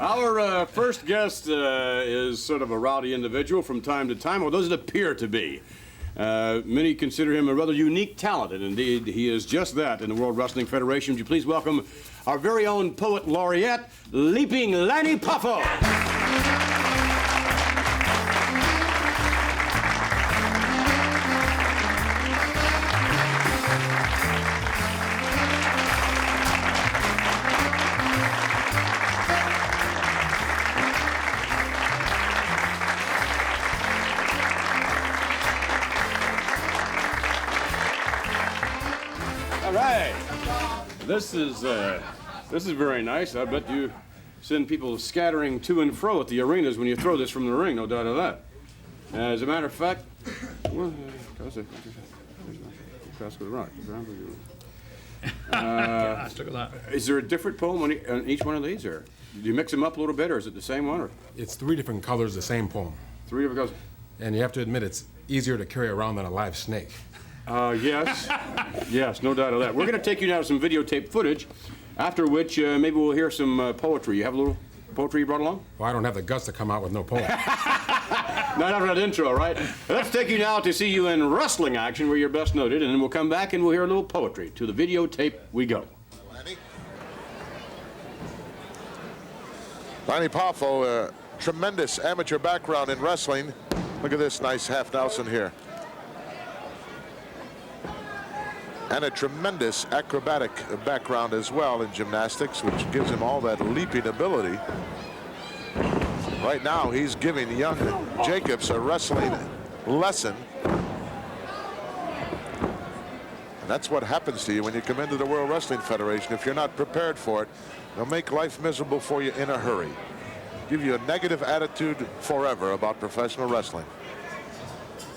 Our first guest is sort of a rowdy individual from time to time, or does it appear to be? Many consider him a rather unique talent, and indeed he is just that in the World Wrestling Federation. Would you please welcome our very own poet laureate, Leaping Lanny Poffo. All right. This is very nice. I bet you send people scattering to and fro at the arenas when you throw this from the ring, no doubt of that. As a matter of fact, is there a different poem on each one of these, or do you mix them up a little bit, or is it the same one? Or? It's 3 different colors, the same poem. 3 different colors. And you have to admit, it's easier to carry around than a live snake. Yes. Yes, no doubt of that. We're going to take you now to some videotape footage, after which maybe we'll hear some poetry. You have a little poetry you brought along? Well, I don't have the guts to come out with no poem. Not after that intro, right? Let's take you now to see you in wrestling action where you're best noted, and then we'll come back and we'll hear a little poetry. To the videotape we go. Lanny Poffo, tremendous amateur background in wrestling. Look at this nice half Nelson here. And a tremendous acrobatic background as well in gymnastics, which gives him all that leaping ability. Right now, he's giving young Jacobs a wrestling lesson. And that's what happens to you when you come into the World Wrestling Federation. If you're not prepared for it, they'll make life miserable for you in a hurry. Give you a negative attitude forever about professional wrestling.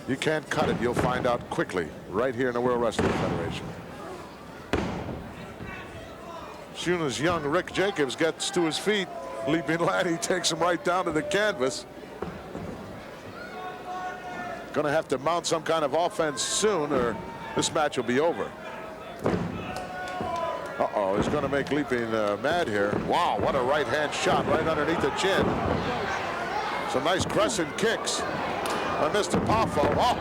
You can't cut it. You'll find out quickly right here in the World Wrestling Federation. As soon as young Rick Jacobs gets to his feet, Leaping Lanny takes him right down to the canvas. Going to have to mount some kind of offense soon, or this match will be over. Uh-oh, he's going to make Leaping mad here. Wow, what a right-hand shot right underneath the chin. Some nice crescent kicks by Mr. Poffo. Oh,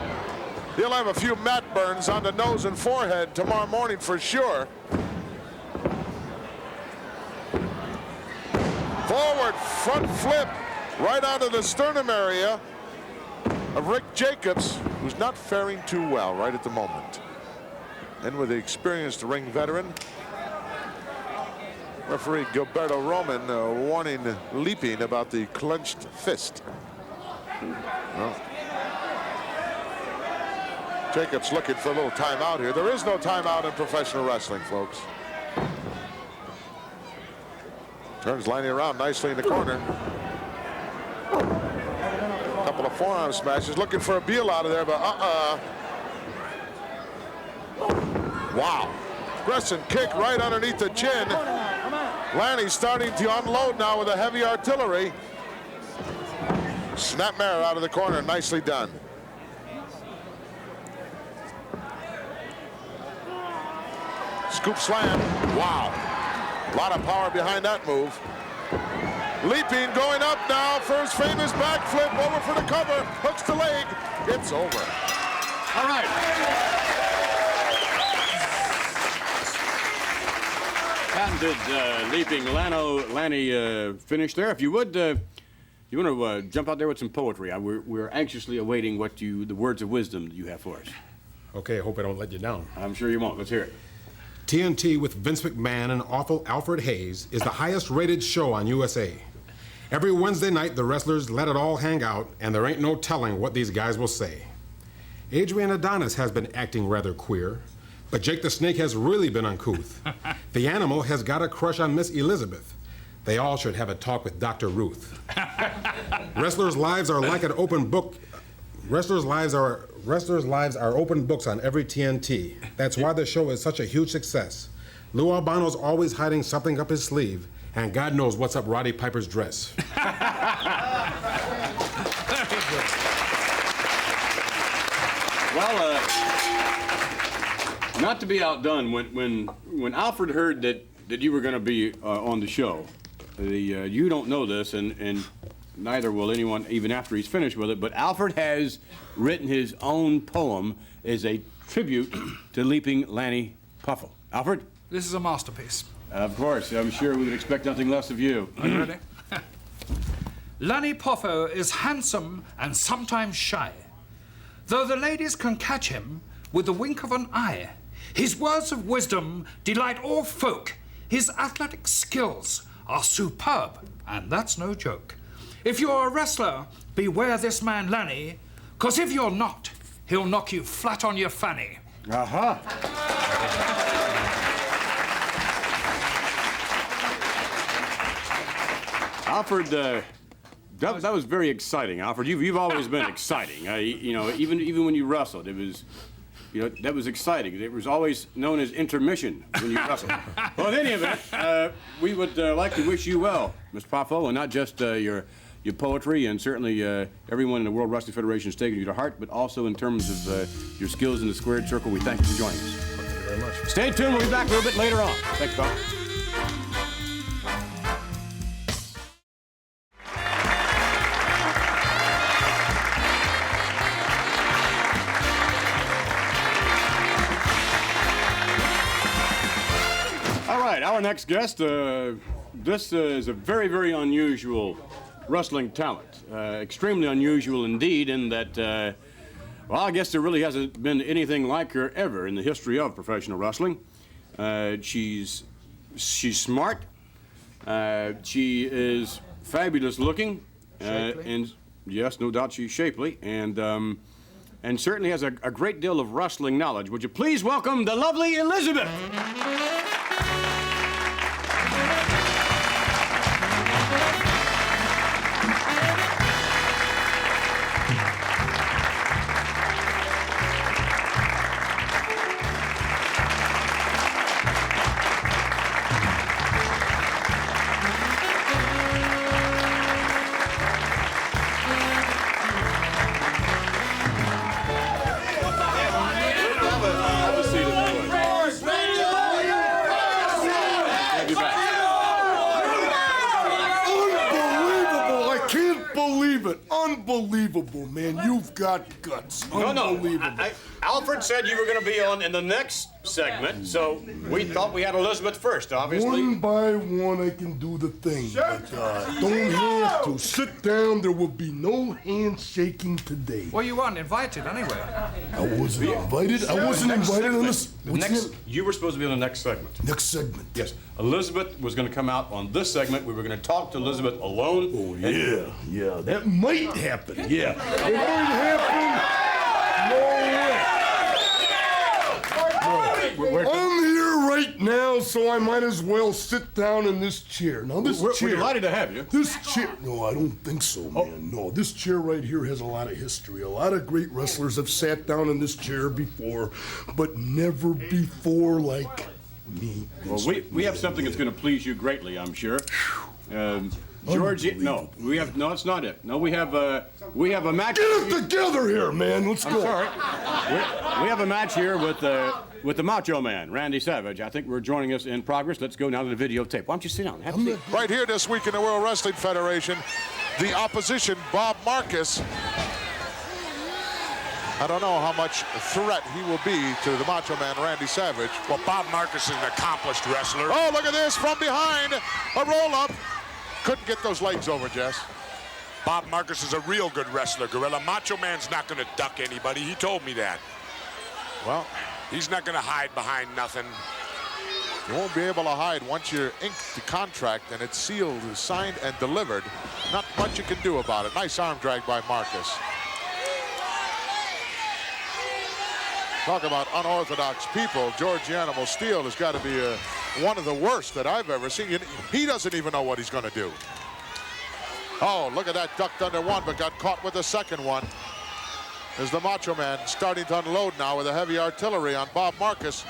he'll have a few mat burns on the nose and forehead tomorrow morning for sure. Forward front flip right onto the sternum area of Rick Jacobs, who's not faring too well right at the moment. And with the experienced ring veteran, referee Gilberto Roman warning Leaping about the clenched fist. Well, Jacobs looking for a little timeout here. There is no timeout in professional wrestling, folks. Turns Lanny around nicely in the corner. Couple of forearm smashes, looking for a Beal out of there, but wow. Crescent kick right underneath the chin. Lanny's starting to unload now with a heavy artillery. Snapmare out of the corner, nicely done. Scoop slam, wow. A lot of power behind that move. Leaping, going up now for his famous backflip, over for the cover, hooks the leg, it's over. All right. And did Leaping Lanny finish there? If you would, you want to jump out there with some poetry. We're anxiously awaiting the words of wisdom that you have for us. Okay, I hope I don't let you down. I'm sure you won't. Let's hear it. TNT with Vince McMahon and awful Alfred Hayes is the highest rated show on USA. Every Wednesday night, the wrestlers let it all hang out, and there ain't no telling what these guys will say. Adrian Adonis has been acting rather queer, but Jake the Snake has really been uncouth. The Animal has got a crush on Miss Elizabeth. They all should have a talk with Dr. Ruth. Wrestlers' lives are like an open book. Wrestlers' lives are open books on every TNT. That's why the show is such a huge success. Lou Albano's always hiding something up his sleeve, and God knows what's up Roddy Piper's dress. Well, not to be outdone, when Alfred heard that you were going to be on the show, You don't know this, and neither will anyone even after he's finished with it, but Alfred has written his own poem as a tribute to Leaping Lanny Puffle. Alfred? This is a masterpiece. Of course. I'm sure we would expect nothing less of you. Are you ready? Lanny Puffle is handsome and sometimes shy. Though the ladies can catch him with the wink of an eye, his words of wisdom delight all folk. His athletic skills are superb, and that's no joke. If you're a wrestler, beware this man Lanny, 'cause if you're not, he'll knock you flat on your fanny. Aha! Alfred, that was very exciting, Alfred. You've always been exciting. You know, even when you wrestled, it was, you know, that was exciting. It was always known as intermission when you wrestled. Well, in any event, we would like to wish you well, Mr. Puffle, and not just your poetry, and certainly everyone in the World Wrestling Federation is taking you to heart, but also in terms of your skills in the squared circle. We thank you for joining us. Thank you very much. Stay tuned. We'll be back a little bit later on. Thanks, Bob. All right, our next guest, this is a very, very unusual wrestling talent. Extremely unusual indeed in that, well, I guess there really hasn't been anything like her ever in the history of professional wrestling. She's smart. She is fabulous looking. And yes, no doubt she's shapely. And certainly has a great deal of wrestling knowledge. Would you please welcome the lovely Elizabeth? Have a seat if you would. Have you back. Unbelievable! I can't believe it. Unbelievable, man. You've got guts. Unbelievable. Alfred said you were going to be on in the next segment, so we thought we had Elizabeth first, obviously. One by one, I can do the thing. But don't have to. Sit down. There will be no handshaking today. Well, you weren't invited anyway. I wasn't invited. I wasn't invited on this. You were supposed to be on the next segment. Next segment. Yes. Elizabeth was going to come out on this segment. We were going to talk to Elizabeth alone. Oh, yeah. That might happen. Yeah. It might happen. I'm here right now, so I might as well sit down in this chair. Now, this chair... We're delighted to have you. This chair... No, I don't think so, man. No, this chair right here has a lot of history. A lot of great wrestlers have sat down in this chair before, but never before like me. Well, we have something that's going to please you greatly, I'm sure. Georgie, no, it's not it. No, we have a match. Get it together here, man. Let's go. Sorry. We have a match here with the Macho Man, Randy Savage. I think we're joining us in progress. Let's go now to the videotape. Why don't you sit down? Have a seat. Right here this week in the World Wrestling Federation, the opposition, Bob Marcus. I don't know how much threat he will be to the Macho Man, Randy Savage. Well, Bob Marcus is an accomplished wrestler. Oh, look at this from behind. A roll-up. Couldn't get those legs over, Jess. Bob Marcus is a real good wrestler, Gorilla. Macho Man's not going to duck anybody. He told me that. Well, he's not going to hide behind nothing. You won't be able to hide once you ink the contract and it's sealed, signed, and delivered. Not much you can do about it. Nice arm drag by Marcus. Talk about unorthodox people. George the Animal Steel has got to be one of the worst that I've ever seen. He doesn't even know what he's going to do. Oh, look at that, ducked under one, but got caught with the second one. There's the Macho Man starting to unload now with a heavy artillery on Bob Marcus.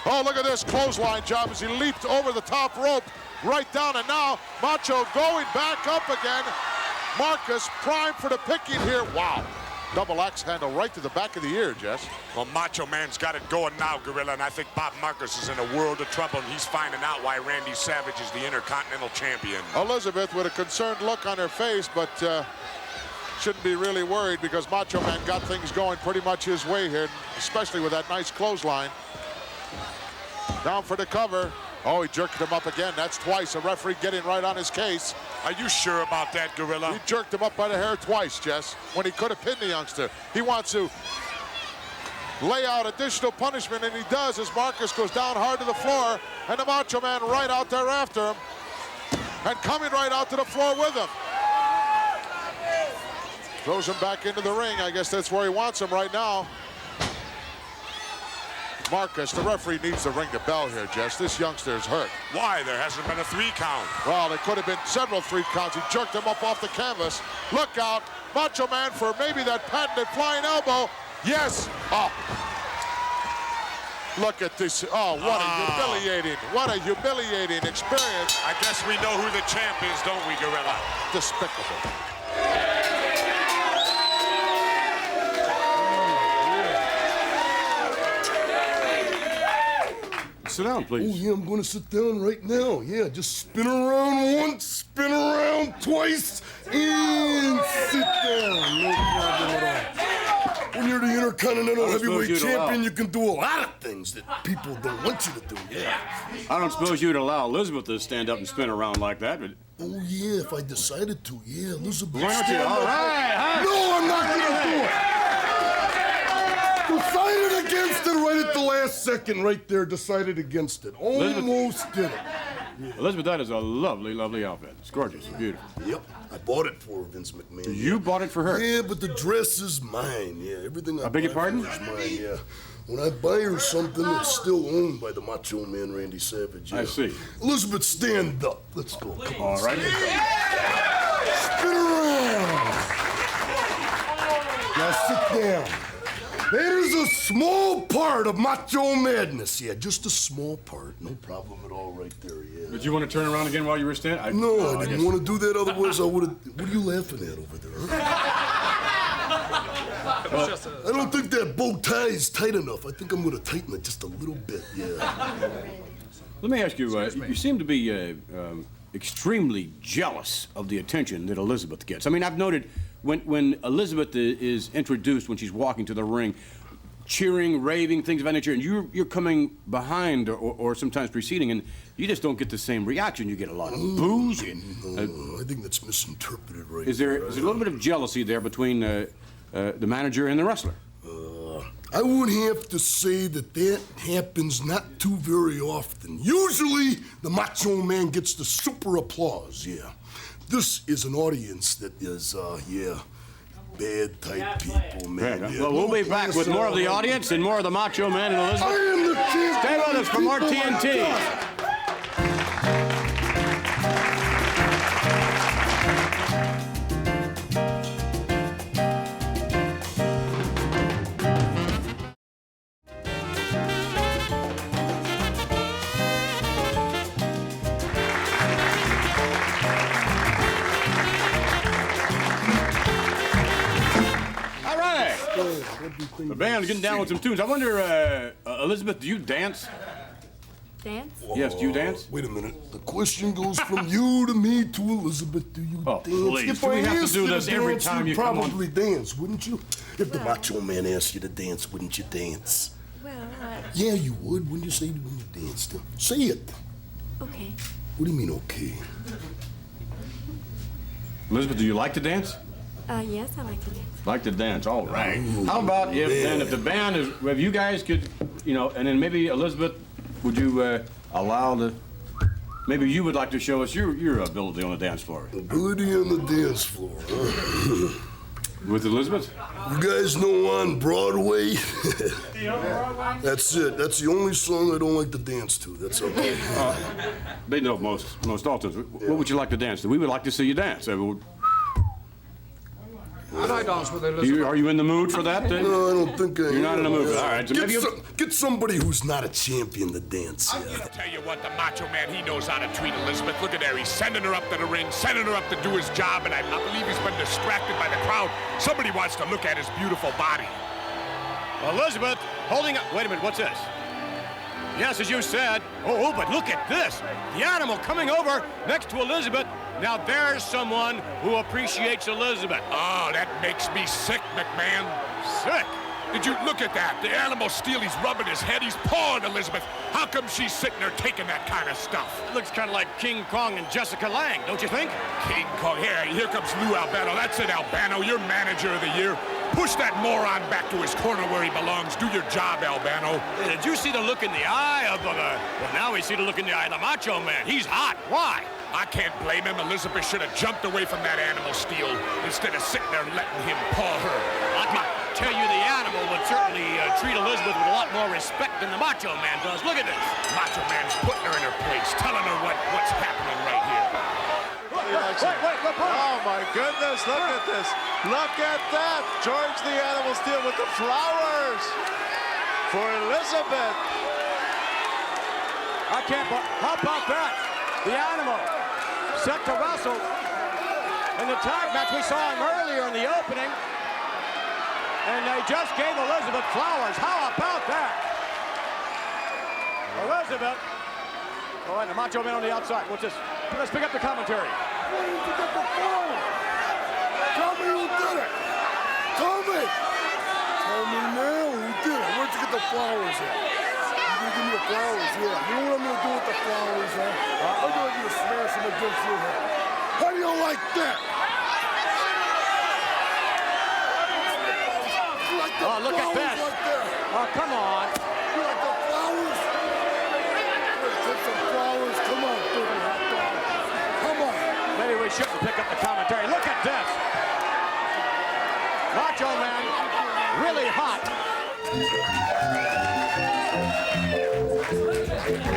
Oh, look at this clothesline job as he leaped over the top rope, right down, and now Macho going back up again. Marcus primed for the picking here. Wow. double axe handle right to the back of the ear, Jess. Well, Macho Man's got it going now, Gorilla, and I think Bob Marcus is in a world of trouble, and he's finding out why Randy Savage is the Intercontinental Champion. Elizabeth with a concerned look on her face, but shouldn't be really worried because Macho Man got things going pretty much his way here, especially with that nice clothesline. Down for the cover. Oh, he jerked him up again. That's twice. A referee getting right on his case. Are you sure about that, Gorilla? He jerked him up by the hair twice, Jess, when he could have pinned the youngster. He wants to lay out additional punishment, and he does as Marcus goes down hard to the floor, and the Macho Man right out there after him, and coming right out to the floor with him. Throws him back into the ring. I guess that's where he wants him right now. Marcus, the referee needs to ring the bell here, Jess. This youngster is hurt. Why? There hasn't been a 3 count. Well, there could have been several 3 counts. He jerked him up off the canvas. Look out, Macho Man for maybe that patented flying elbow. Yes. Oh. Look at this. Oh, what a humiliating experience. I guess we know who the champ is, don't we, Gorilla? Despicable. Sit down, Oh, please. yeah, I'm gonna sit down right now. Yeah, just spin around once, spin around twice, and sit down. No problem at all. When you're the Intercontinental Heavyweight you'd Champion, allow. you can do a lot of things that people don't want you to do. Yeah. I don't suppose you'd allow Elizabeth to stand up and spin around like that, but... Oh, yeah, if I decided to. Yeah, Elizabeth. Why don't you? stand All up. right, huh? No, I'm not gonna do it. Decided against it right at the last second, right there. Decided against it. Almost did it. Elizabeth, that is a lovely, lovely outfit. It's gorgeous. It's beautiful. Yep, I bought it for Vince McMahon. You bought it for her? Yeah, but the dress is mine. Yeah, everything I beg your buy pardon? for her is mine. Yeah. When I buy her something, it's still owned by the Macho Man Randy Savage. Yeah. I see. Elizabeth, stand up. Let's go. Come on. All right. Spin around. Now sit down. There's a small part of Macho Madness. Yeah, just a small part. No problem at all right there, yeah. Did you want to turn around again while you were standing? No, I didn't want to do that. Otherwise, I would have... What are you laughing at over there, huh? I don't think that bow tie is tight enough. I think I'm going to tighten it just a little bit, yeah. Let me ask you, you seem to be extremely jealous of the attention that Elizabeth gets. I mean, I've noted when Elizabeth is introduced, when she's walking to the ring, cheering, raving, things of that nature, and you're coming behind or sometimes preceding, and you just don't get the same reaction. You get a lot of boos. No, I think that's misinterpreted right Is there a little bit of jealousy there between the manager and the wrestler? I would have to say that happens not too very often. Usually, the Macho Man gets the super applause, yeah. This is an audience that is, bad type people, man. Right. Yeah, Well, we'll no be back class with more at of the all. audience and more of the Macho Man and I Elizabeth. am the champion. Stay with us for more People like TNT. that. All right. The band's getting down with some tunes. I wonder, Elizabeth, do you dance? Dance? Yes, do you dance? Wait a minute. The question goes from you to me to Elizabeth. Do you Oh, dance? please. If Do we I have to asked do you this every dance, time you'd you come on? probably dance, wouldn't you? If the Macho Man asked you to dance, wouldn't you dance? Well, Yeah, you would. Wouldn't you say it when you danced? Say it. okay. What do you mean, okay? Elizabeth, do you like to dance? Yes, I like to dance. Like to dance, all right. How about if the band is, if you guys could, and then maybe Elizabeth, would you allow maybe you would like to show us your ability on the dance floor. Ability on the dance floor, huh? With Elizabeth? You guys know on Broadway? That's it. That's the only song I don't like to dance to. That's okay. They know most all tunes. What would you like to dance to? We would like to see you dance. How'd I dance with Elizabeth? Are you in the mood for that, then? No, I don't think I am. You're not in the mood. All right, so maybe Get somebody who's not a champion to dance. I'll tell you what, the Macho Man, he knows how to treat Elizabeth. Look at there, he's sending her up to the ring, sending her up to do his job, and I believe he's been distracted by the crowd. Somebody wants to look at his beautiful body. Elizabeth, holding up. Wait a minute, what's this? Yes, as you said. Oh, but look at this. The animal coming over next to Elizabeth. Now there's someone who appreciates Elizabeth. Oh, that makes me sick, McMahon. Sick. Did you look at that? The animal steel, he's rubbing his head, he's pawing Elizabeth. How come she's sitting there taking that kind of stuff? It looks kind of like King Kong and Jessica Lange, don't you think? King Kong, here comes Lou Albano. That's it, Albano, you're manager of the year. Push that moron back to his corner where he belongs. Do your job, Albano. Did you see the look in the eye of well, now we see the look in the eye of the Macho Man. He's hot. Why? I can't blame him. Elizabeth should have jumped away from that animal steel instead of sitting there letting him paw her. I can tell you the animal would certainly treat Elizabeth with a lot more respect than the Macho Man does. Look at this. Macho Man's putting her in her place, telling her what's happening right here. Wait, oh my goodness, look at this. Look at that. George the Animal Steel with the flowers for Elizabeth. I can't. How about that? The animal set to wrestle in the tag match. We saw him earlier in the opening, and they just gave Elizabeth flowers. How about that? Elizabeth. Oh, and the Macho Man on the outside. Let's pick up the commentary. Pick up the phone. Tell me who did it. Tell me. Tell me now who did it. Where'd you get the flowers at? You gonna give me the flowers? Yeah. You know what I'm gonna do with the flowers, huh? I'm gonna smash them against your head. How do you like that? You like the look at flowers this. right there? Oh, come on. You like the flowers? Let's take some flowers. Come on, baby hot dog. Come on. Maybe we shouldn't pick up the commentary. Look at this. Macho Man, really hot.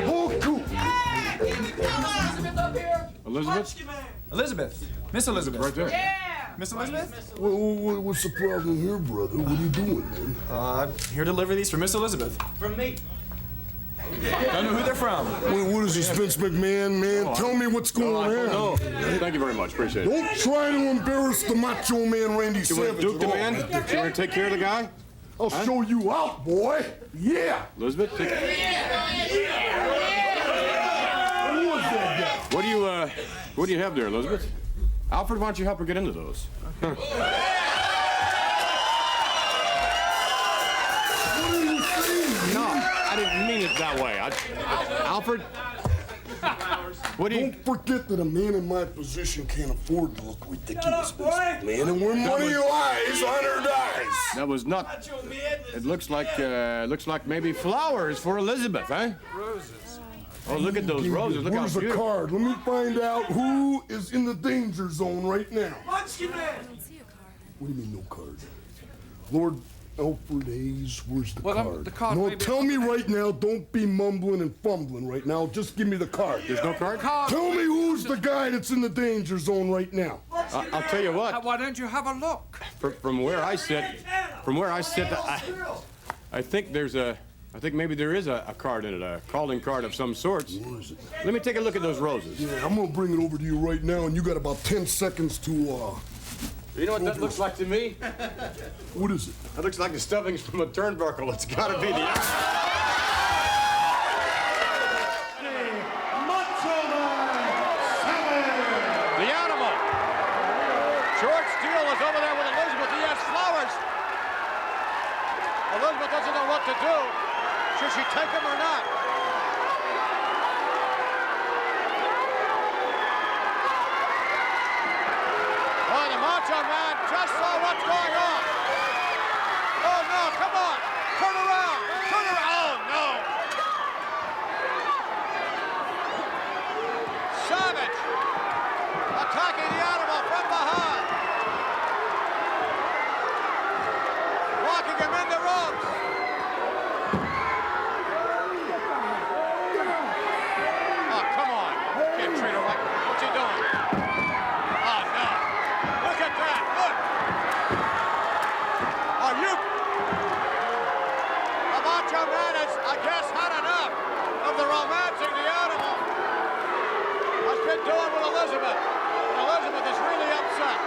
Oh, cool. Elizabeth? Elizabeth. Miss Elizabeth. Right there. Yeah! Miss Elizabeth? What's the problem here, brother? What are you doing, man? I'm here to deliver these for Miss Elizabeth. From me. Don't know who they're from. What is this, Vince McMahon, man? Tell me what's going on. No. Thank you very much. Appreciate it. Don't try to embarrass the Macho Man, Randy Savage. Duke the at all. man? You want to take care of the guy? I'll show you out, boy. Yeah. Elizabeth? Who was that guy? What do you have there, Elizabeth? Alfred, why don't you help her get into those? What are you saying? No, I didn't mean it that way. Alfred? What do you... Don't forget that a man in my position can't afford to look ridiculous, Vince McMahon. And when money lies, honor dies. That was not... It looks like maybe flowers for Elizabeth, eh? Roses. Oh, look at those roses. Look how Where's the beautiful. card? Let me find out who is in the danger zone right now. See a card. What do you mean, no card? Lord Alfred Hayes, where's the Well, card? the card No, may be- tell me right now. Don't be mumbling and fumbling right now. Just give me the card. There's no card? Tell me who's the guy that's in the danger zone right now. I'll tell you what. Why don't you have a look? From where I sit, I think I think maybe there is a card in it, a calling card of some sorts. Where is it? Let me take a look at those roses. Yeah, I'm gonna bring it over to you right now, and you got about 10 seconds to, You know what that looks like to me? what is it? That looks like the stuffings from a turnbuckle. It's got to be the... The animal. George Steele is over there with Elizabeth. He has flowers. Elizabeth doesn't know what to do. Should she take them or not? Oh, the Macho Man just saw what's going on. Oh, no, come on. Turn around. Turn around. it doing with Elizabeth? Elizabeth is really upset.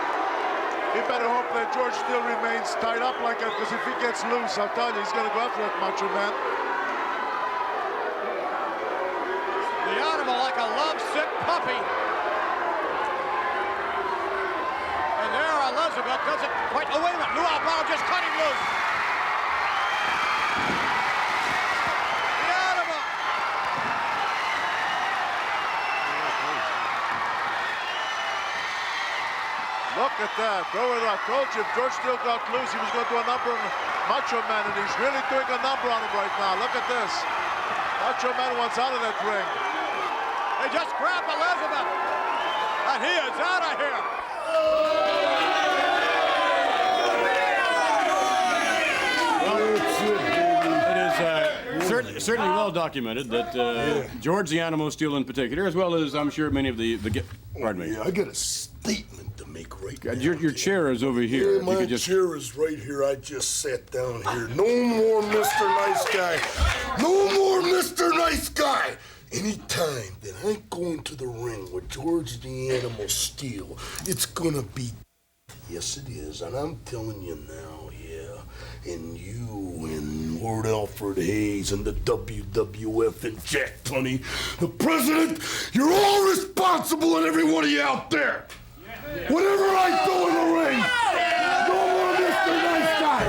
He better hope that George still remains tied up like that, because if he gets loose, I'll tell you, he's going to go after that Macho Man. The animal like a lovesick puppy. And there Elizabeth doesn't quite... Oh, wait a minute. Luau Brown just cut him loose. The animal. Look at that. I told you, if George still got loose, he was going to do a number on Macho Man, and he's really doing a number on him right now. Look at this. Macho Man wants out of that ring. They just grabbed Elizabeth. And he is out of here. It is certainly well documented that George the Animal Steel in particular, as well as I'm sure many of the pardon me. Yeah, I got a statement to make right now. Your chair is over here. Yeah, my chair is right here. I just sat down here. No more Mr. Nice Guy. No more Mr. Nice Guy. Anytime that I go into the ring with George the Animal Steel, it's gonna be... Yes, it is. And I'm telling you now, yeah. And you and Lord Alfred Hayes and the WWF and Jack Tunney, the president, you're all responsible, and every one of you out there. Whatever I do in the ring, no more Mr. Nice Guy.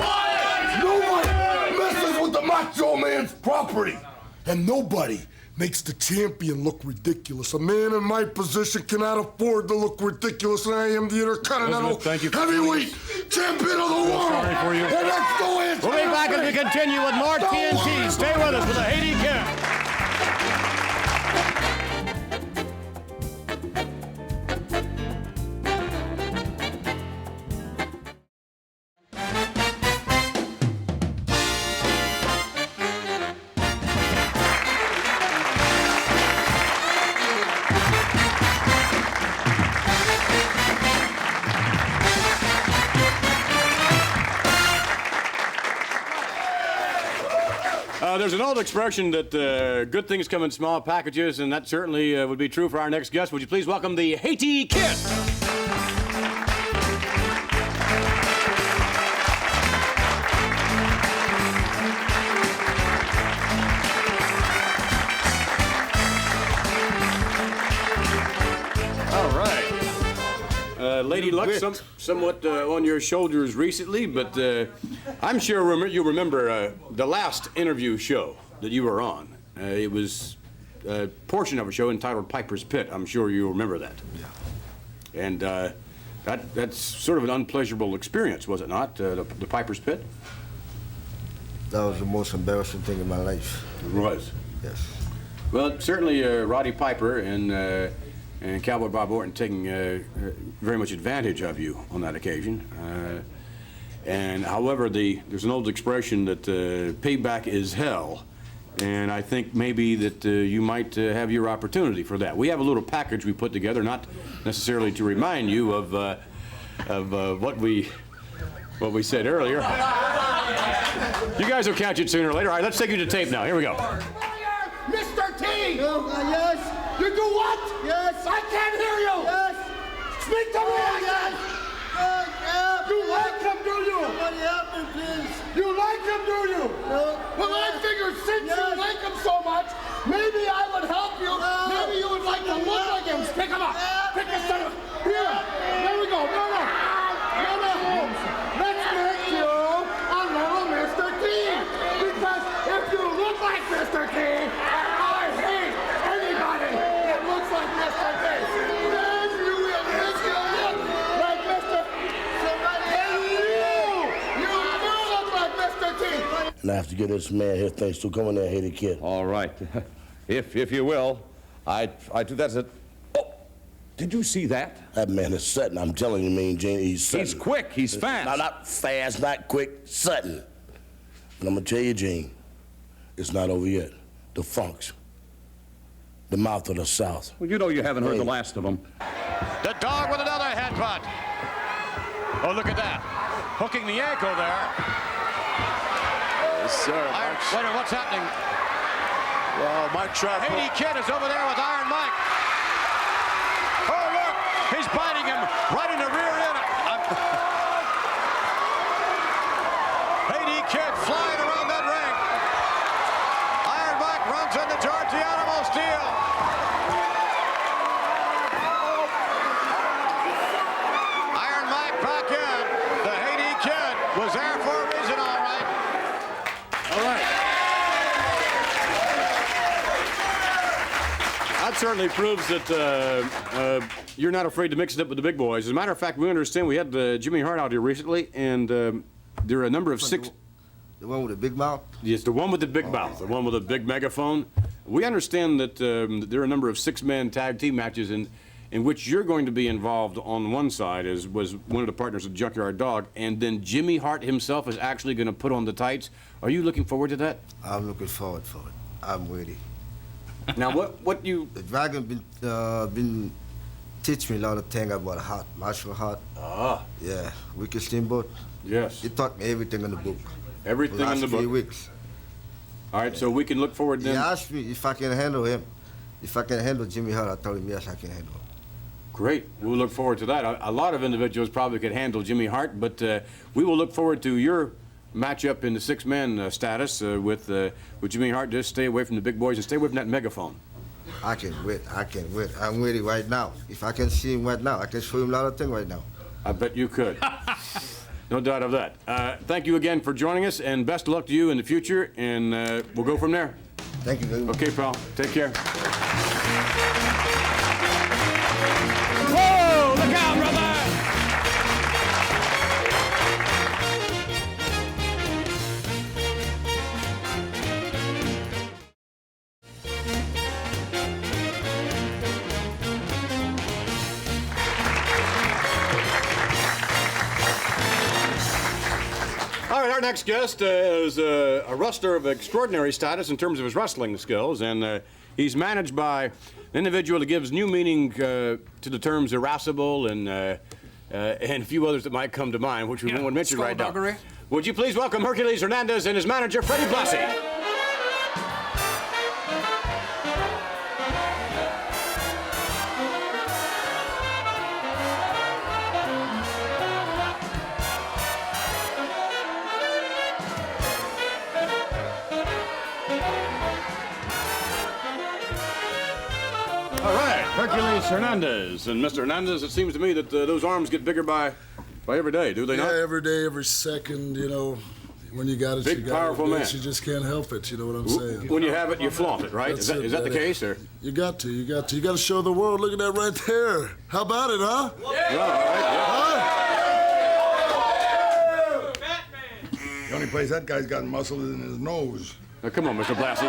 Nobody messes with the Macho Man's property. And nobody makes the champion look ridiculous. A man in my position cannot afford to look ridiculous, and I am the Intercontinental Heavyweight Champion of the world. Sorry for you. And that's the way it's We'll be back as we continue with more TNT. Stay with us with the Haiti Kid. There's an old expression that good things come in small packages, and that certainly would be true for our next guest. Would you please welcome the Haiti Kid? All right. Lady Luck, somewhat on your shoulders recently, but I'm sure you remember the last interview show that you were on. It was a portion of a show entitled Piper's Pit. I'm sure you remember that. Yeah. And that's sort of an unpleasurable experience, was it not, the Piper's Pit? That was the most embarrassing thing in my life. It was? Yes. Well, certainly Roddy Piper and Cowboy Bob Orton taking very much advantage of you on that occasion. And however, there's an old expression that payback is hell, and I think maybe that you might have your opportunity for that. We have a little package we put together, not necessarily to remind you of what we said earlier. You guys will catch it sooner or later. All right, let's take you to tape now. Here we go. Mr. T! Yes? You do what? Yes. I can't hear you. Yes. Speak to me. Yes. You like him, do you? What happened, please? You like him, do you? No. Well, I figured since you like him so much, maybe I would help you. Maybe you would like to look like him. Pick him up. Pick his son up. Here. There we go. No. Let's make you a little Mr. T. Because if you look like Mr. T, I hate anybody that looks like Mr. T. Then you will look like Mr. You do look like Mr. T. And I have to give this man here thanks to coming there, Haiti Kid. All right. If you will, I do that. Oh, did you see that? That man is sudden. I'm telling you, Mean Gene, he's sudden. He's quick. He's fast. No, not fast, not quick, sudden. And I'm gonna tell you, Gene, it's not over yet. The Funks. The mouth of the South. Well, you know you haven't heard the last of them. The dog with another headbutt. Oh, look at that. Hooking the ankle there. Yes, sir. Wait a minute, what's happening? Well, Mike Trout. Haiti Kid is over there with Iron Mike. that certainly proves that you're not afraid to mix it up with the big boys. As a matter of fact, we understand we had Jimmy Hart out here recently, and there are a number of six... The one with the big mouth? Yes, the one with the big mouth, the one with the big megaphone. We understand that there are a number of six-man tag team matches in which you're going to be involved on one side, as was one of the partners of Junkyard Dog, and then Jimmy Hart himself is actually going to put on the tights. Are you looking forward to that? I'm looking forward for it. I'm ready. Now, what you... The Dragon been teach me a lot of things about Hart, martial Hart. Ah. Yeah, Wicked Steamboat. Yes. He taught me everything in the book. Everything in the book. 3 weeks. All right, so we can look forward then. He asked me if I can handle him. If I can handle Jimmy Hart, I told him yes, I can handle him. Great. We'll look forward to that. A lot of individuals probably could handle Jimmy Hart, but we will look forward to your matchup in the six-man status with Jimmy Hart. Just stay away from the big boys and stay away from that megaphone. I can wait. I can wait. I'm ready right now. If I can see him right now, I can show him a lot of things right now. I bet you could. No doubt of that. Thank you again for joining us, and best of luck to you in the future, and we'll go from there. Thank you very much. Okay, pal. Take care. Whoa! Look out, brother! All right, our next guest is a wrestler of extraordinary status in terms of his wrestling skills, and he's managed by an individual that gives new meaning to the terms irascible and a few others that might come to mind, which we won't mention right now. Would you please welcome Hercules Hernandez and his manager, Freddie Blassie. Hercules Hernandez. And Mr. Hernandez, it seems to me that those arms get bigger by every day, do they not? Yeah, every day, every second, you know. When you got it, big, you got powerful it. man. You just can't help it, you know what I'm saying? When you have it, you flaunt it, right? Is that the case, or? You got to. You got to show the world. Look at that right there. How about it, huh? Yeah, all right, yeah. Huh? The only place that guy's got muscle is in his nose. Now, come on, Mr. Blassie.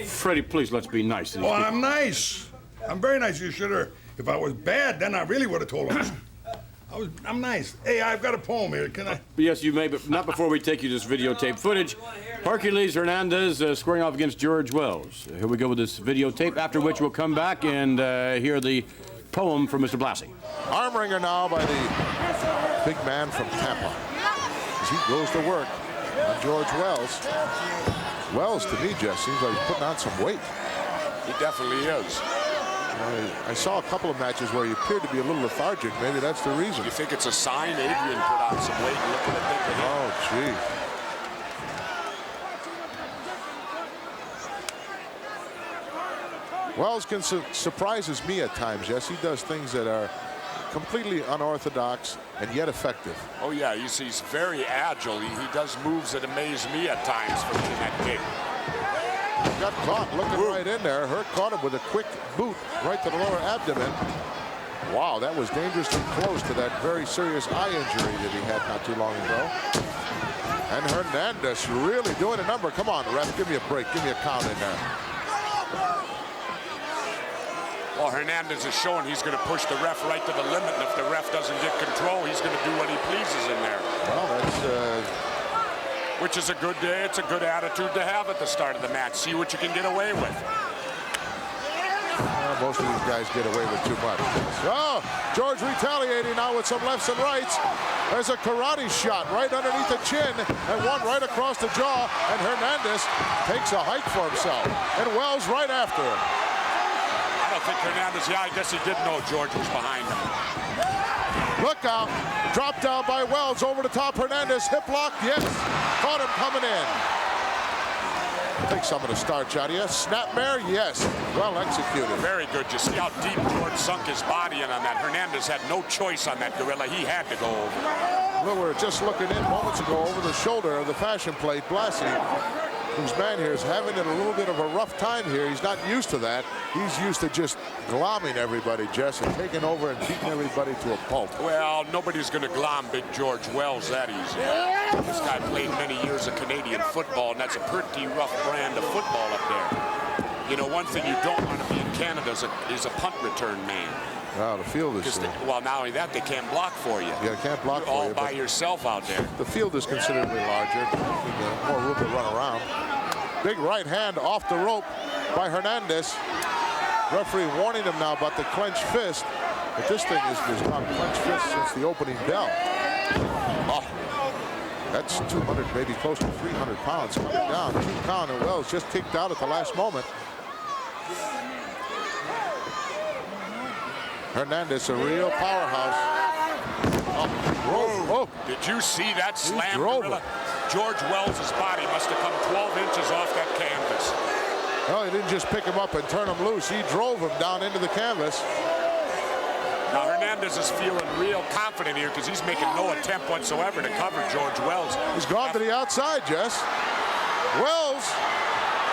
Freddie, please, let's be nice to these people. I'm nice. I'm very nice. You should have. If I was bad, then I really would have told him. I'm nice. Hey, I've got a poem here. Can I? Yes, you may, but not before we take you this videotape footage. Hercules Hernandez squaring off against George Wells. Here we go with this videotape, after which we'll come back and hear the poem from Mr. Blassie. Arm wringer now by the big man from Tampa. As he goes to work on George Wells. Wells, to me, Jeff, seems like he's putting on some weight. He definitely is. I saw a couple of matches where he appeared to be a little lethargic. Maybe that's the reason. You think it's a sign Adrian put on some weight and look at it? Oh, gee. Wells surprises me at times, yes. He does things that are completely unorthodox and yet effective. Oh, yeah, he's very agile. He does moves that amaze me at times from that kick. Got caught looking right in there. Hurt caught him with a quick boot right to the lower abdomen. Wow, that was dangerously close to that very serious eye injury that he had not too long ago. And Hernandez really doing a number. Come on, ref, give me a break. Give me a count in there. Well, Hernandez is showing he's going to push the ref right to the limit, and if the ref doesn't get control, he's going to do what he pleases in there. Well, that's... which is a good day. It's a good attitude to have at the start of the match. See what you can get away with. Most of these guys get away with too much. Oh, George retaliating now with some lefts and rights. There's a karate shot right underneath the chin and one right across the jaw. And Hernandez takes a hike for himself. And Wells right after him. I don't think Hernandez, I guess he did know George was behind him. Look out. Drop down by Wells over the top. Hernandez hip lock. Yes. Caught him coming in. Take some of the starch out of you. Snapmare. Yes. Well executed. Very good. You see how deep George sunk his body in on that. Hernandez had no choice on that gorilla. He had to go over. Well, we were just looking in moments ago over the shoulder of the fashion plate. Blassie whose man here is having a little bit of a rough time here. He's not used to that. He's used to just glomming everybody, Jess, and taking over and beating everybody to a pulp. Well, nobody's going to glom Big George Wells that easy. This guy played many years of Canadian football, and that's a pretty rough brand of football up there. You know, one thing you don't want to be in Canada is a punt return man. Wow, the field is... well, not only that, they can't block for you. Yeah, they can't block for you. All by yourself out there. The field is considerably larger. More room to run around. Big right hand off the rope by Hernandez. Referee warning him now about the clenched fist. But this thing has not clenched fist since the opening bell. Oh, that's 200, maybe close to 300 pounds coming down. 2 count, and Wells just kicked out at the last moment. Hernandez, a real powerhouse. Oh, did you see that slam? Him. George Wells' body must have come 12 inches off that canvas. Well, he didn't just pick him up and turn him loose. He drove him down into the canvas. Now, Hernandez is feeling real confident here because he's making no attempt whatsoever to cover George Wells. He's gone to the outside, Jess. Wells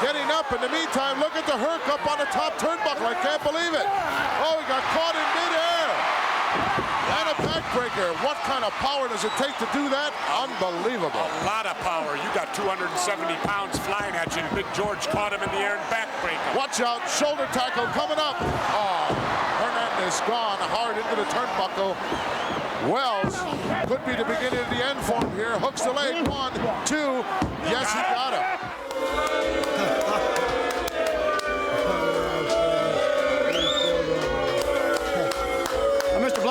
getting up. In the meantime, look at the Herc up on the top turnbuckle. I can't believe it. Oh, he got caught in midair. And a backbreaker. What kind of power does it take to do that? Unbelievable. A lot of power. You got 270 pounds flying at you, and Big George caught him in the air and backbreaker. Watch out. Shoulder tackle coming up. Oh, Hernandez gone hard into the turnbuckle. Wells could be the beginning of the end for him here. Hooks the leg. 1, 2. Yes, he got him. Mr.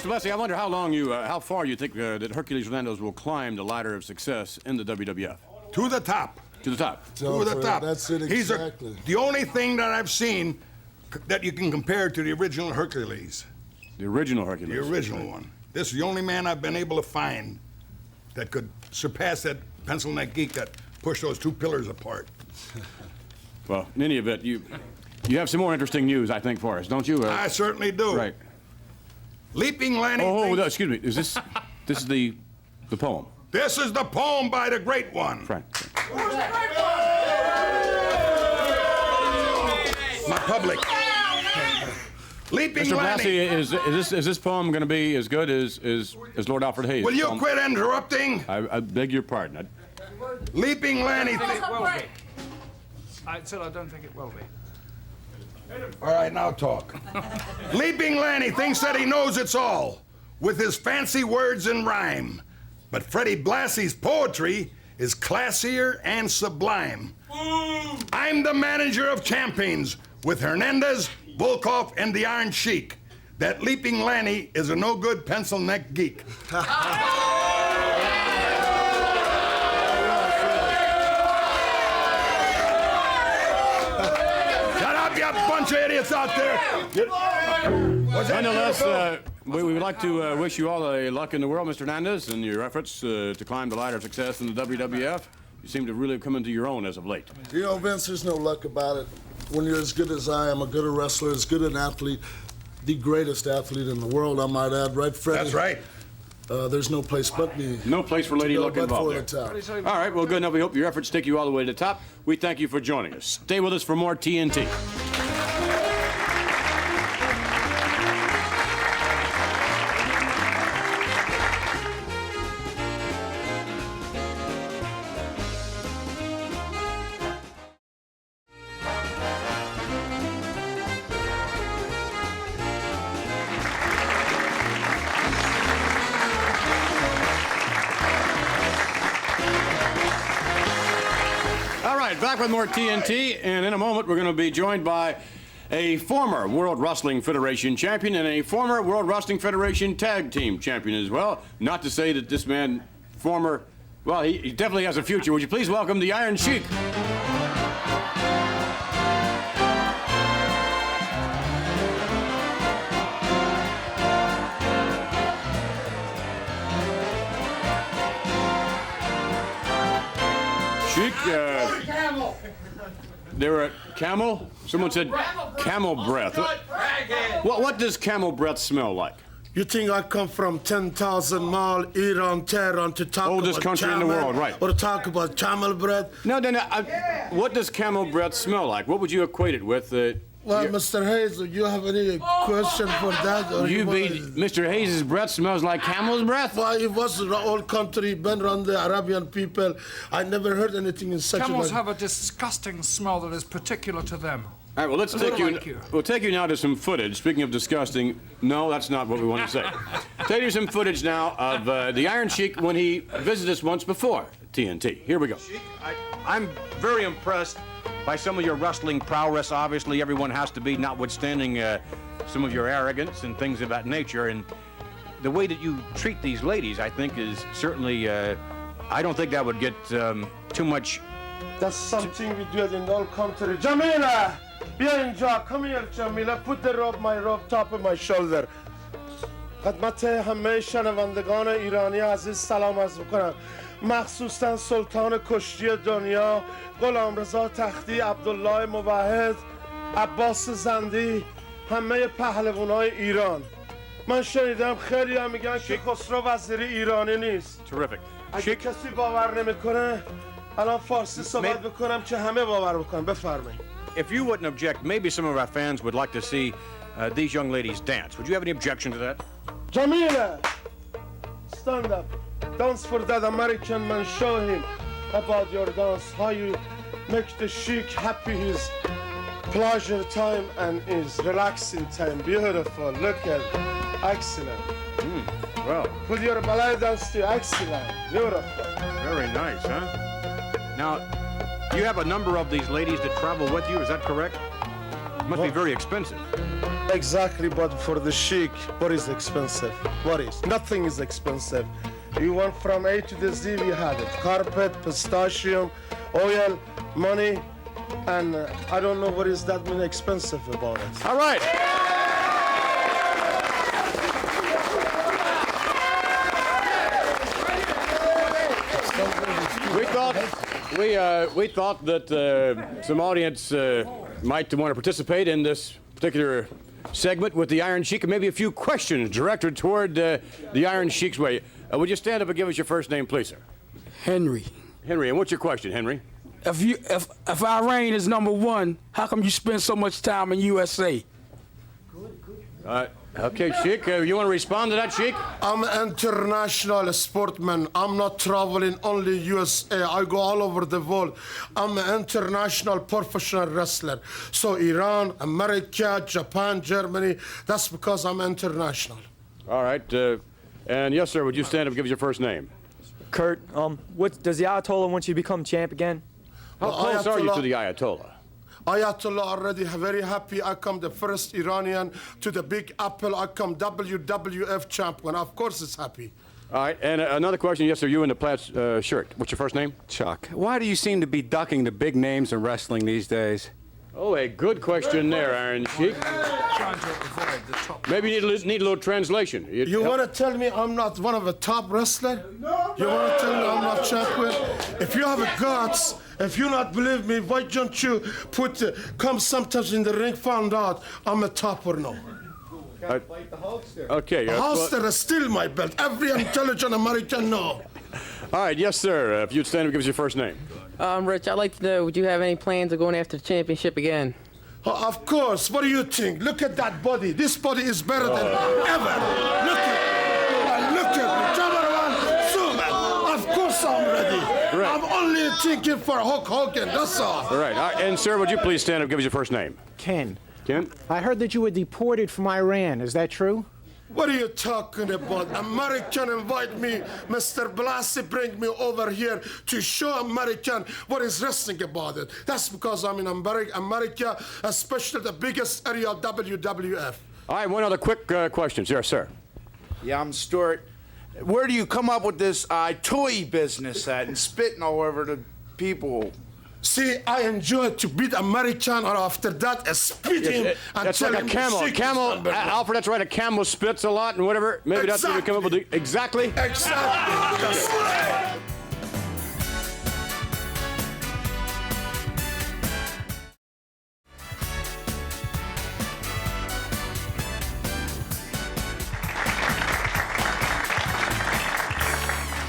Blassie, I wonder how far you think that Hercules Hernandez will climb the ladder of success in the WWF? To the top. To the top. To the top. That's it exactly. The only thing that I've seen that you can compare to the original Hercules. The original Hercules. The original one. This is the only man I've been able to find that could surpass that pencil neck geek that pushed those 2 pillars apart. Well, in any event, you have some more interesting news, I think, for us, don't you? I certainly do. Right. Leaping Lanny. Excuse me. Is this the poem? This is the poem by the great one. Frank. My public. Leaping Mr. Lanny. Blassie, is this poem going to be as good as Lord Alfred Hayes? Will you quit interrupting? I beg your pardon. Leaping Lanny. I said I don't think it will be. All right, now talk. Leaping Lanny thinks that he knows it's all with his fancy words and rhyme. But Freddie Blassie's poetry is classier and sublime. I'm the manager of champions with Hernandez, Volkov, and the Iron Sheik. That Leaping Lanny is a no-good pencil neck geek. Bunch of idiots out there. Nonetheless, we would like to wish you all the luck in the world, Mr. Hernandez, in your efforts to climb the ladder of success in the WWF. You seem to really have come into your own as of late. You know, Vince, there's no luck about it. When you're as good as I am, a good a wrestler, as good an athlete, the greatest athlete in the world, I might add, right, Freddie? That's right. There's no place but me. No place for lady luck involved there. All right, well, good enough. We hope your efforts take you all the way to the top. We thank you for joining us. Stay with us for more TNT. Back with more TNT, and in a moment we're going to be joined by a former World Wrestling Federation champion and a former World Wrestling Federation tag team champion as well. Not to say that this man, he definitely has a future. Would you please welcome the Iron Sheik? They were at Camel? Someone said camel breath. What does camel breath smell like? You think I come from 10,000 mile Iran, Tehran to talk Oldest about country in the camel, world, right. Or talk about camel bread? No. What does camel breath smell like? What would you equate it with? Well, Mr. Hayes, do you have any question for that? Or Mr. Hayes' breath smells like camel's breath? Well, it was the whole country, been around the Arabian people. I never heard anything in such Camels a... have a disgusting smell that is particular to them. All right, well, we'll take you now to some footage. Speaking of disgusting, no, that's not what we want to say. Take you some footage now of the Iron Sheik when he visited us once before TNT. Here we go. Sheik, I'm very impressed by some of your wrestling prowess. Obviously, everyone has to be, notwithstanding some of your arrogance and things of that nature. And the way that you treat these ladies, I think, is certainly, I don't think that would get too much... That's something we do it in the whole country. Jamila! بیا اینجا. Come here, Jamila. Put the rope, my rope, top of my shoulder. خدمت همه شنوندگان ایرانی عزیز سلام عرض میکنم. مخصوصا سلطان کشتی دنیا، غلامرضا تختی، عبدالله موحد، عباس زندی، همه پهلوانای ایران. من شنیدم خیلی هم میگن که خسرو وزیری ایرانی نیست. Terrific. اگه کسی باور نمیکنه الان فارسی صحبت بکنم که همه باور بکنن. بفرمایید. If you wouldn't object, maybe some of our fans would like to see these young ladies dance. Would you have any objection to that? Jamila, stand up. Dance for that American man. Show him about your dance. How you make the Sheik happy, his pleasure time and his relaxing time. Beautiful. Look at it. Excellent. Well, put your ballet dance to excellent. Beautiful. Very nice, huh? Now, you have a number of these ladies that travel with you, is that correct? Must be very expensive. Exactly, but for the Sheik, what is expensive? What is? Nothing is expensive. You want from A to the Z, we had it. Carpet, pistachio, oil, money, and I don't know what is that mean expensive about it. All right. We thought that some audience might want to participate in this particular segment with the Iron Sheik, and maybe a few questions directed toward the Iron Sheik's way. Would you stand up and give us your first name, please, sir? Henry. Henry, and what's your question, Henry? If Iran is number one, how come you spend so much time in USA? Okay, Sheik, you want to respond to that, Sheik? I'm an international sportsman. I'm not traveling only USA. I go all over the world. I'm an international professional wrestler. So Iran, America, Japan, Germany, that's because I'm international. All right. And yes, sir, would you stand up and give us your first name? Kurt, what does the Ayatollah want you to become champ again? How close are you to the Ayatollah? Ayatollah already very happy. I come the first Iranian to the Big Apple. I come WWF champion. Of course it's happy. All right, and another question. Yes, sir, you in the plaid shirt. What's your first name? Chuck. Why do you seem to be ducking the big names in wrestling these days? Oh, a good question there, Iron Sheik. Maybe you need a little translation. You want to tell me I'm not one of the top wrestlers? You want to tell me I'm not champion? If you have a guts, if you not believe me, why don't you come sometimes in the ring, find out I'm a top or no? Okay. Holster is still my belt. Every intelligent American know. All right, yes, sir. If you'd stand up and give us your first name. Rich, I'd like to know, would you have any plans of going after the championship again? Of course. What do you think? Look at that body. This body is better than ever. Look at me. Cameraman, zoom in. Of course I'm ready. Right. I'm only thinking for Hulk Hogan. That's all. All right. And, sir, would you please stand up and give us your first name? Ken. Ken? I heard that you were deported from Iran. Is that true? What are you talking about? American invite me, Mr. Blassie bring me over here to show American what is wrestling about it. That's because I'm in America, especially the biggest area of WWF. All right, one other quick question. Yes, sir. Yeah, I'm Stuart. Where do you come up with this toy business at and spitting all over the people? See, I enjoy to beat American, or after that, spitting and that's tell like a him camel. Alfred, that's right. A camel spits a lot and whatever. Maybe that's what we come up with. Exactly. Exactly.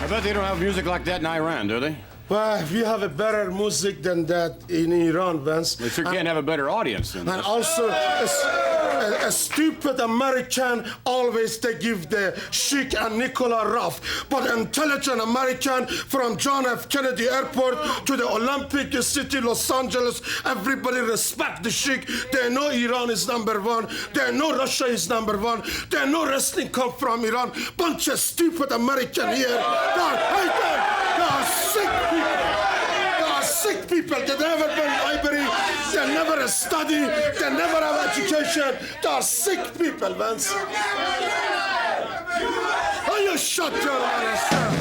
I bet they don't have music like that in Iran, do they? Well, if you have a better music than that in Iran, Vince. They sure can't have a better audience than And this. also, a stupid American always they give the chic and Nicola rough, but intelligent American from John F. Kennedy Airport to the Olympic City, Los Angeles, everybody respect the chic. They know Iran is number one. They know Russia is number one. They know wrestling come from Iran. Bunch of stupid American here. They are sick people. They are sick people. They never been library. They never study. They never have education. They are sick people, Vince. Oh, you shut your ass up.